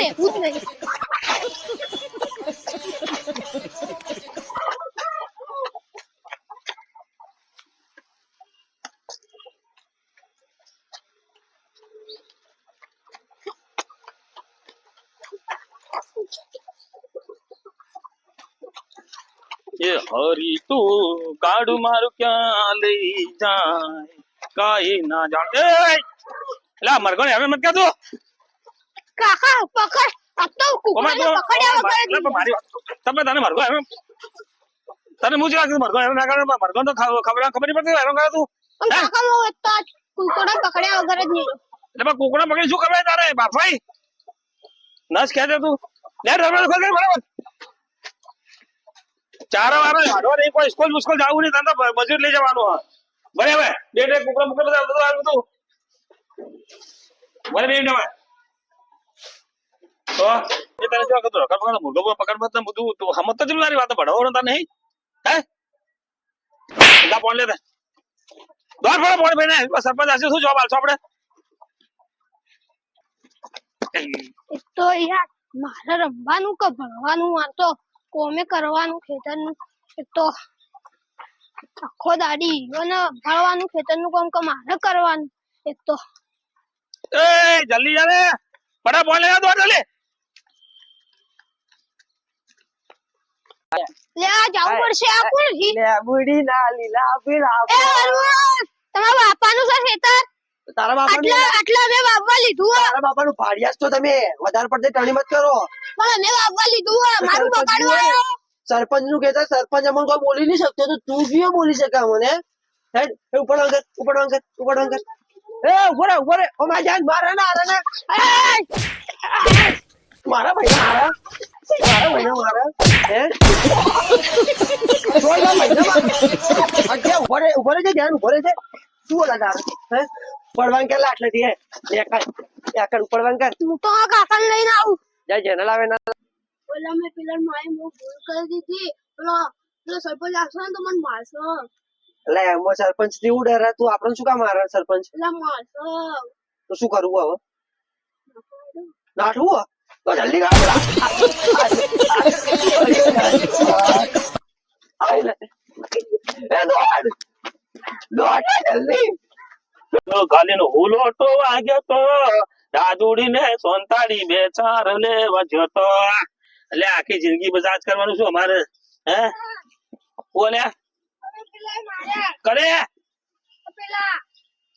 રહેવું જ નહીં. ये हरी તું કાઢ મારું ક્યાં લઈ જાય કાઈ ના જાણ એ લા મરગણ હવે મત કહેતો કાકા પકડ આ તો કુકડાને પકડ્યા વગર મારી તમે તને મરગણ હવે તને મુજે આ મરગણ હવે ના કરે મરગણ તો ખબર નહીં પડતી હેરાન કરે તું કાકા નો તો કુકડા પકડ્યા વગર જ નહીં એટલે કુકડા પકડી શું કરે તારે બાપાઈ નસ કહે તું લે રબર ખોલ દે બરાબર ચાર વાર હાડવા નહીં કોઈ સ્કૂલ મુસ્કૂલ જવું નહીં તને મજૂર લઈ જવાનું હા બરાબર બે કુકડા મુકડા બધા બધું આવ્યું તું બરાબર બે નવા તો એ તને જો કતો રકમ મુર્ગો પકડ મત બધું તું હમત તો જમારી વાત ભણાવવાનો તને નહીં હે લા ફોન લે દે દોર ફોન બેને સરપંચ આશે શું જવાબ આલશો આપણે તો યાર મારે રમવાનું કે ભણવાનું આ તો કોમે કરવાનું ખેતરનું એક તો આખો દાડી અને ભણવાનું ખેતરનું કામ કે મારે કરવાનું એક તો એ જલ્દી જા રે બડા ફોન લે દોર લે લે આ જાવું પડશે આ કોણ હી લે બુડી ના લીલા પીળા એ અરવણ તમારા બાપાનું છે ખેતર તારા બાપાનું આટલા મેં વાવવા લીધું તારા બાપાનું ફાડિયાસ તો તમે વધારે પડતે ટણી મત કરો પણ મેં વાવવા લીધું મારું બગાડવા સરપંચ નું કહેતા સરપંચ અમને કોઈ બોલી નહીં શકતો તો તું કેમ બોલી શકે મને હેડ ઉપર વંકર એ ઉપર રે ઓ માં જાન મારે ના મારા ભાઈ મારા હે છોડ ભાઈ ઉપર છે ધ્યાન ઉપર છે શું બોલા તારે હે પડવાન કે લાટ લેતી હે એકડ ઉપર વંકર હું તો આ કાકાને લઈને આવું જાય જેને લાવે ના ઓલા મેં પેલા માએ ભૂલ કરી દીધી પેલો સરપંચ આવશે ને તો મને મારશે એટલે એમાં સરપંચ થી ઉડે તું આપણને શું કામ મારે સરપંચ એટલે મારશે તો શું કરવું હવે નાઠવું તો જલ્દી ગાડી જલ્દી ગાલીનો હુલોટો વાગ્યો તો દાદુડી ને સોનતાડી બે ચાર લેવા જતો એટલે આખી જિંદગી બજાજ કરવાનું શું અમારે હે બોલ્યા કરે પેલા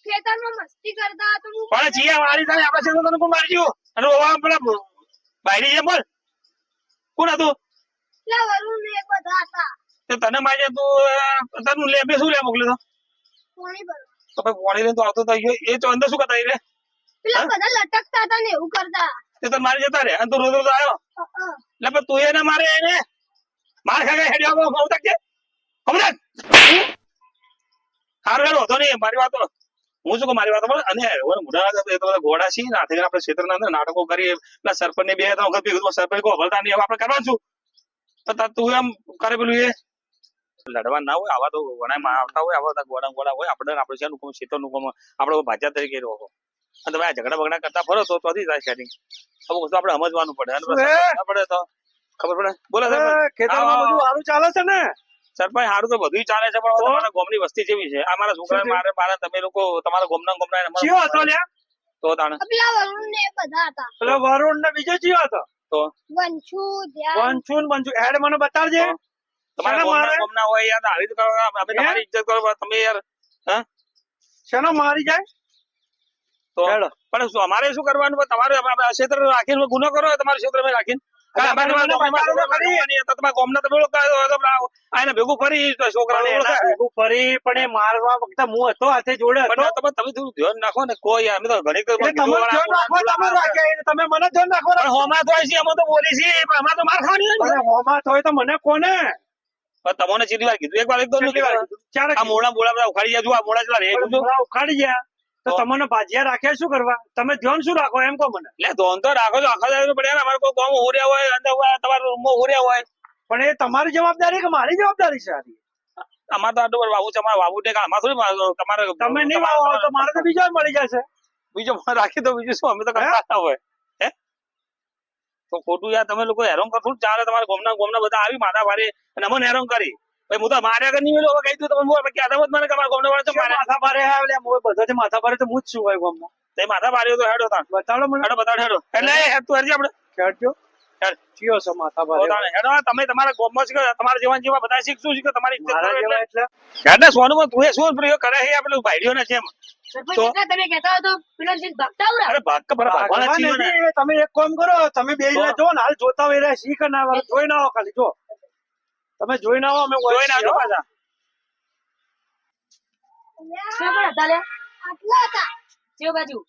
ખેતરમાં મસ્તી કરતા તો હું પણ જીયા વાળી થાય આપડે છે તને કોણ મારી ગયું અને ઓવા પેલા બાયડી છે બોલ કોણ હતું પેલા વરુણ ને એક બધા હતા તે તને મારી તું તને લે બે શું લે મોકલ્યો પાણી ભરવા તો ભાઈ પાણી લઈને તો આવતો તો એ તો અંદર શું કરતા રે પેલા બધા લટકતા હતા ને એવું કરતા તે તો મારી જતા રે અને તું રોજ રોજ આવ્યો એટલે પણ તું એને મારે એને માર ખાગે હેડ્યો આવું તક કે સમજ હારું હેડો હતો નહીં મારી વાતો હું શું કહું મારી વાતો અને મોઢા એ તો બધા ઘોડા છીએ ને આપણે ક્ષેત્રના અંદર નાટકો કરીએ પેલા સરપંચ ને બે વખત ભેગું સરપંચ કો ભલતા નહીં આપણે કરવાનું છું તો તું એમ કરે પેલું એ લડવા ના હોય આવા તો વણામાં આવતા હોય આવા ગોડા હોય આપણે છે નું ક્ષેત્રનું કામ આપણે ભાજ્યા તરીકે રહો અને તમે આ ઝઘડા બગડા કરતા ફરો તો થઈ જાય સેટિંગ અમુક વસ્તુ આપણે સમજવાનું પડે પડે તો ખબર પડે બોલો ખેતરમાં બધું સારું ચાલે છે ને સરપંચ સારું તો બધું ચાલે છે પણ તમારા ગામની વસ્તી જેવી છે આ મારા છોકરા મારે તમે લોકો તમારા ગામના તો તાણે પેલા વરુણ ને બધા હતા પેલો વરુણ ને બીજો ચિયો હતો તો વંશુ હેડ મને બતાડજે તમારા ગામના હોય યાર આવી તો અમે તમારી ઇજ્જત કરો તમે યાર હા શેનો મારી જાય તો પણ શું અમારે શું કરવાનું તમારે ક્ષેત્ર રાખીને ગુનો કરો તમારા ક્ષેત્ર રાખીને ભેગું ફરી પણ મારવા વખતે હું હતો હાથે જોડે તમે થોડું ધ્યાન નાખો ને કોઈ અમે તો ઘણી તમે મને ધ્યાન નાખો હોમાં થાય છે અમે તો બોલી છીએ આમાં તો માર ખાવાની હોમાં થાય તો મને કોને તમને ચીલી વાર કીધું એક વાર આ મોડા બધા ઉખાડી ગયા આ મોડા ઉખાડી ગયા તો તમને ભાજીયા રાખ્યા શું કરવા તમે ધ્યાન શું રાખો એમ કહો મને એટલે ધોન તો રાખો છો આખા પડે અમારે કોઈ ગામ હોર્યા હોય અંદર તમારા રૂમમાં હોર્યા હોય પણ એ તમારી જવાબદારી કે મારી જવાબદારી છે અમારે તો આટલું વાવું છે અમારે વાવું આમાં થોડી તમારે તમે નહીં વાવો તો મારે તો બીજો મળી જશે બીજો રાખી દો બીજું શું અમે તો કરતા હોય હે તો ખોટું યાર તમે લોકો હેરાન કરો થોડું ચાલે. તમારા ગોમના બધા આવી માથા ભારે અને અમને હેરાન કરી. ભાઈ હું તો માર્યા કર નહીં મેલો કહી દઉં તમે બોલ કે આદમ મને તમારા ગોમના વાળા મારે માથા ભારે આવે બધા માથા ભારે તો હું જ છું ભાઈ ગામમાં. તે માથા ભારે તો હેડો તા બતાડો મને. હેડો બતાડ હેડો એટલે હેડ તું હેડજે આપણે ખેડજો ચિયો છો માથા ભારે બતાડ હેડો. તમે તમારા ગોમમાં છે તમારા જેવા બધા શીખશું છે કે તમારી ઇજ્જત મારા કરો જેવા એટલે એટલે હેડે સોનું તું એ શું પ્રયોગ કરે છે આપણે ભાઈડીઓ ને જેમ સરપંચ તો? કાકા, તમે કહેતા હો તો પેલા જીત ભાગતા આવડા. અરે ભાગ કે ભગવાન ભાગવા છીએ ને નથી, તમે એક કામ કરો તમે બે તો? જો ને હાલ જોતા હોય રહ્યા શીખ ના આવે જોઈ ના આવો ખાલી જો તમે જોઈ ના આવો અમે જોઈ ના આવજો પાછા. શું પણ હતા લે? આટલા હતા. જે બાજુ?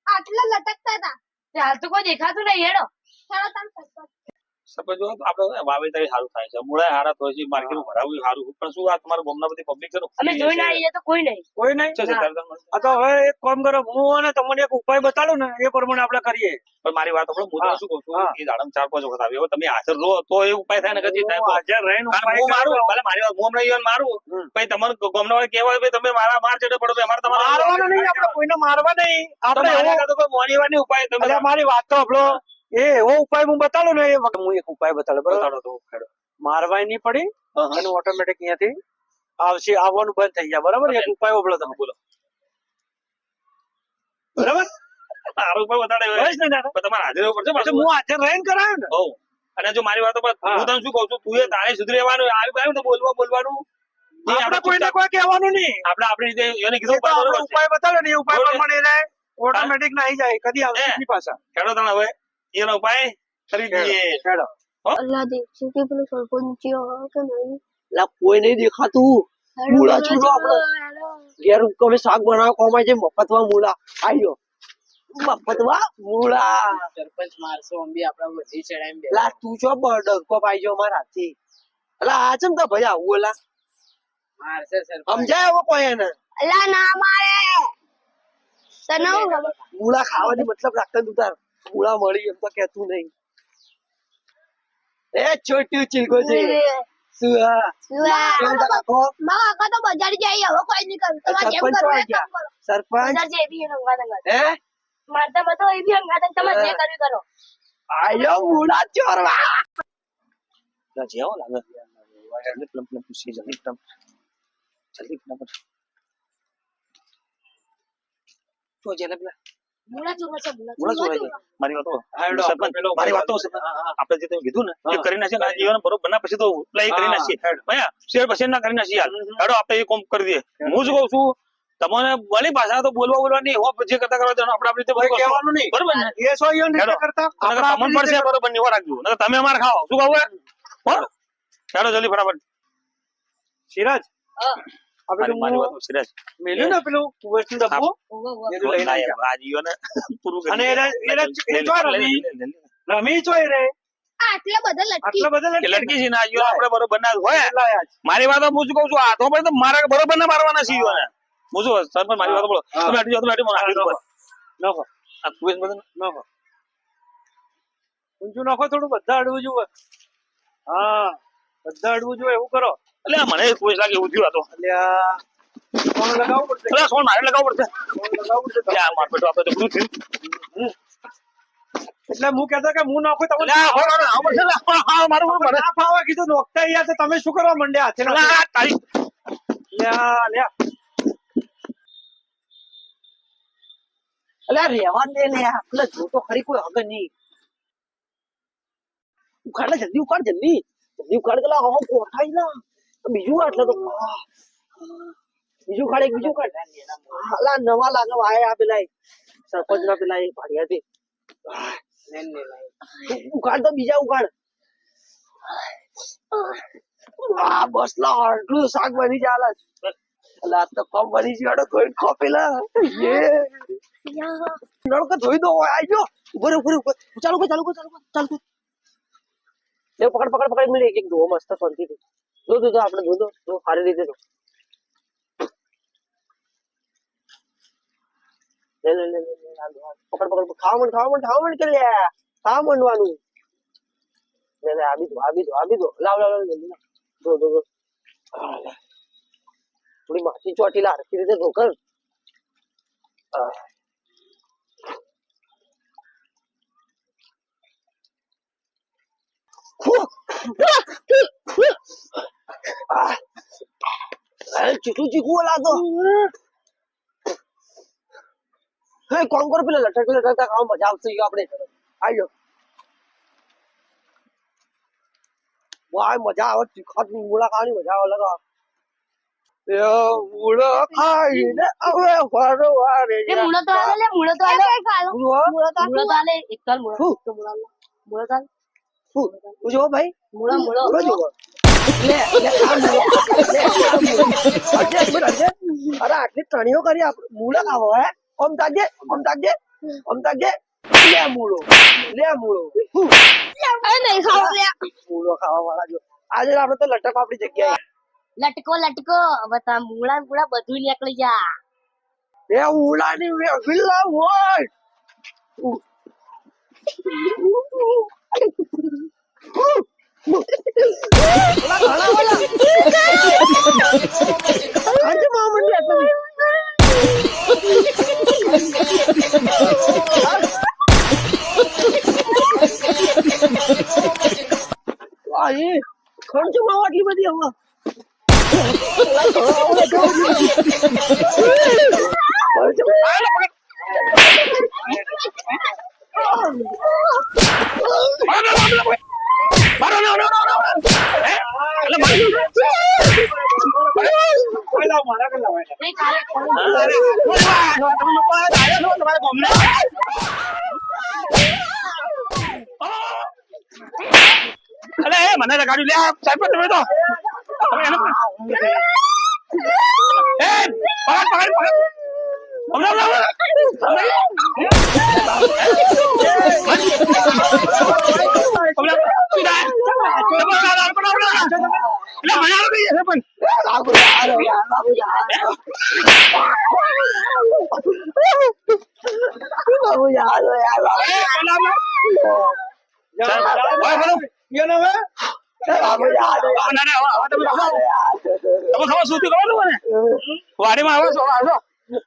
આટલા લટકતા હતા. તે હાલ તો કોઈ દેખાતું નહીં. હેડો. ચાલો તમે સરપંચ. સપોઝ જો આપણે વાવેતર સારું થાય છે મૂળા સારા થાય છે માર્કેટ ભરાવું સારું પણ શું આ તમારા ગોમના બધી પબ્લિક છે અમે જોઈને આવીએ તો કોઈ નહીં. કોઈ નહીં. આ તો હવે એક કામ કરો હું અને તમને એક ઉપાય બતાડું ને એ પ્રમાણે આપણે કરીએ. પણ મારી વાત સાંભળો હું તમને શું કહું છું હા. એ દાડમ 4-5 વખત આવ્યો હવે તમે હાજર રહો તો એ ઉપાય થાય ને કદી થાય તો. હાજર રહીને કારણ ઉપાય હું મારું કરો. ભલે મારી વાત હું હમણાં ઈવન મારું પછી તમારે ગોમના વાળા કહેવાય ભાઈ તમે મારા માર ચડે પડો અમારે મારવાનું નહીં આપણે કોઈને મારવા નહીં આપણે આપણે એવો- કોઈ મોનીવાની ઉપાય તમે અલ્યા મારી વાત તો આપણો એ એવો ઉપાય હું બતાડું ને એ વખત હું એક ઉપાય બતાડું બરાબર બતાડો તો હેડો. મારવાય નહીં પડી હા, હા. અને ઓટોમેટિક અહીંયાથી આવશે આવવાનું બંધ થઈ જાય બરાબર એક ઉપાય ઓબળો તમે બોલો બરાબર સારો ઉપાય બતાડે બસ ને દાદા? પણ તમારે હાજર રહેવું પડશે પછી પાછું. હું હાજર રહીને કરાયો ને હોવ. અને જો મારી વાતો પર હા. હું તને શું કહું છું તું એ તારે સુધરેવાનું આવ્યું તો બોલવાનું એ આપણે આપણે કોઈને કોઈ કહેવાનું નહીં આપણે આપણી રીતે એને એ કીધું તો આપણે બરોબર છે. ઉપાય બતાડ્યો ને એ ઉપાય બરોબર. પ્રમાણે એને ઓટોમેટિક નાહી જાય કદી આવશે હે. નહીં પાછા હેડો તને હવે એનો ઉપાય કરી દઈએ. હેડો અલ્લાહ દેખશે કે પેલો સરપંચ કે નહીં. લા કોઈ નહીં દેખાતું મૂળા છોડો આપણે ઘેર તમે શાક બનાવો કોમાં છે મફતમાં મૂળા આવ્યો મફતમાં મૂળા સરપંચ મારશો અંબી આપડા બધી ચડાઈ બે લા તું છો ડંકો પાઈ જો મારા હાથથી અલા આ ચમ તો ભાઈ આવું ઓલા મારશે સરપંચ સમજાય હવે કોઈ એને અલ્લાહ ના મારે. તને હું ખબર? મૂળા ખાવાની મતલબ રાખતા તું તાર મૂળા મળી એમ તો કેતું નહીં એ છોટ્યું ચીલકો છે શું હા કેમ તા કાકો મારા કાકા તો બજાર જાય હવે કોઈ નહીં કરું. તમારે જેમ સરપંચ કરવું આવી એ કામ ગયા. કરો. સરપંચ બજાર છે એ બી રંગવા દંગા. હે મારતા બધો એ બી રંગા દંગા. તમારે જે કરવું એ કરો. આયો મૂળા ચોરવા જે આવો લાગે એટલે પ્લમ પ્લમ પૂછી જલ્દી પ્લમ તો જેને પેલા મુલા ચોરવા છે મુલા બોલા ચોરવા. શું મારી વાતો હેડો, સરપંચ, પેલો મારી વાતો હા, હા. આપણે જે તમે કીધું ને એ હા. કરી નાખીએ ને જીવન બરોબર ના પછી તો પેલા એ કરી હા, નાખીએ હેડો. ભયા શેર પછી ના કરી નાખીએ યાર હમ. હેડો આપણે એ કોમ કરી દઈએ હું શું કહું છું તમને ભલી ભાષા તો બોલવા નહીં હો જે કરતા કરવા દેવાનું આપણે આપણી રીતે કોઈ બધું કરશું. કહેવાનું નહીં બરોબર ને એ સો ઈયોને રીતે હેડો. કરતા નકર આપણે તમને પડશે બરોબર નહીં હો રાખજો નકર તમે અમારે ખાઓ શું કહું હો હેડો જલ્દી ફટાફટ સિરાજ હા. આપણે મારી વાતો સિરાજ મેલ્યું ને પેલું કુવેસનું ડબ્બો એ તો લઈને આવી જા. આ જીવન પૂરું કરી અને દઈએ. એ જો રમી રમી ચોય રે આટલા બધા લટકી. આટલા બધા એ લટકી છે ને આ જીવન આપણે બરોબર ના હોય લાયા છે. મારી વાતો હું શું કહું છું હાથો પર તો મારા બરોબર ના મારવાના છે જીવન હું શું સરપંચ મારી વાતો બોલો હા. તમે આટલી વાતો આટલી મને આપી દો બસ. નાખો આ કુવેસ બધું નાખો ઊંચું નાખો થોડું બધા અડવું જોવે હા બધા અડવું જોઈએ એવું કરો એટલે મને કુવેસ લાગે એવું થયું આ તો અલ્યા કોણ લગાવવું પડશે એટલે સોન મારે લગાવવું પડશે કોણ લગાવવું પડશે એટલે આ માર પેટો આપણે તો પૂરું થયું એટલે હું કહેતો કે હું નાખું એટલે તમે આ હોડ આ પડશે ને. હા, મારું બરોબર. ના ફાવા કીધું નોખતા યાર તો તમે શું કરવા માંડ્યા હાથે એટલે આ તારી લ્યા લ્યા અલ્યા રેવા દે ને આપણે જો તો ખરી કોઈ હગે નહીં ઉખાડ લે જલ્દી ઉખાડ જલ્દી જલ્દી ઉખાડ પેલા હો કોઠાઈ ના બીજું એટલે તો બીજું ખાડે બીજું ખાડ અલા નવા લાગે વાય આ પેલા સરપંચ ના પેલા એ ભાડિયા છે ઉખાડ તો બીજા ઉખાડ વાહ બસ લા આટલું શાક બની જાય અલા આ તો કમ બની ગયો કોઈ ખોપેલા યે નળકો ધોઈ દો આજો ઉભર ઉભર ઉભર ચાલુ કર ચાલુ કર ચાલુ કર ચાલુ કર એ પકડ પકડ પકડ મિલે એક એક દો મસ્ત શાંતિથી દો આપણે દો સારી રીતે દો લે લે લે પકડ પકડ ખાવા મન કે લે ખાવા મંડવાનું લે લે આવી દો લાવ જલ્દી દો આ લે. થોડી માછી ચોટી લા હરખી રીતે ધોકર ચીકુ ચીકુ લાતો હે કોમ કરો પેલા લટક ખાવા મજા આવશે આપણે આજો વાહ મજા આવે ચીખા મૂળા ખાવાની મજા આવે લગા મૂળો ખાઈને હવે ફરવારે એ મૂળો તો આલે મૂળો તો આલે મૂળો તો આલે એક કાલ મૂળો તો મૂળો તો આલે જો ભાઈ મૂળો મૂળો જો લે ખા મૂળો અરે આટલી ટણીઓ કરી આપણે મૂળો ખાવો હે ઓમ તાજે લે મૂળો અરે નહીં ખાવ લે મૂળો ખાવા વાળા જો આજે આપણે તો લટક આપણી જગ્યાએ લટકો હવે તા મૂળા બધું નીકળી જા એ ઉલાની વિલા હોય ખર્ચમાં આટલી બધી હવા મને લગાડ્યું લે સાહેબ તમે તો વાડીમાં આવો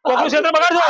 કોકનું ક્ષેત્ર બગાડશો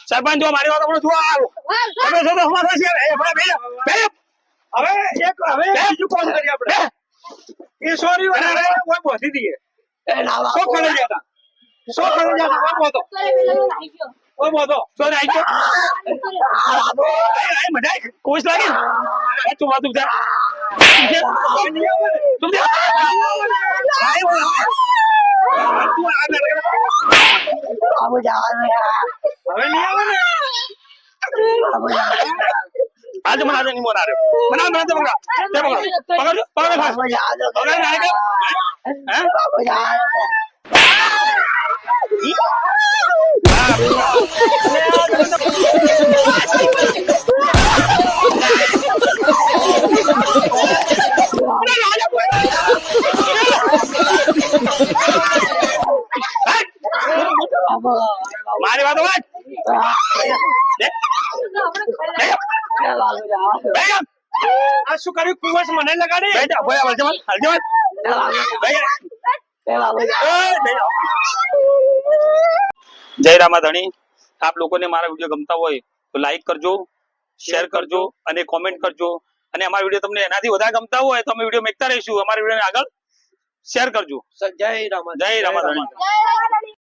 સરપંચ જો મારી વાત આપણે હવે બીજું કામ કરીએ આપણે એ સોરી કોઈ પહોંચી દઈએ શું કરે જતા કોઈ બોધો શું આવી ગયો મજા કોશ લાગે તું વાત તું હવે નહીં આવે ને આજે મને આજે નહીં મોડા મને મને તે પકડ મારી વાતો વાત આ શું કર્યું કુવસ મને લગાડી જય રામા ધણી આપ લોકોને મારા વિડીયો ગમતા હોય તો લાઈક કરજો શેર કરજો અને કોમેન્ટ કરજો અને અમારા વિડીયો તમને એનાથી વધારે ગમતા હોય તો અમે વિડીયો મેકતા રહીશું અમારા વિડીયોને આગળ શેર કરજો જય રામા જય રામા ધણી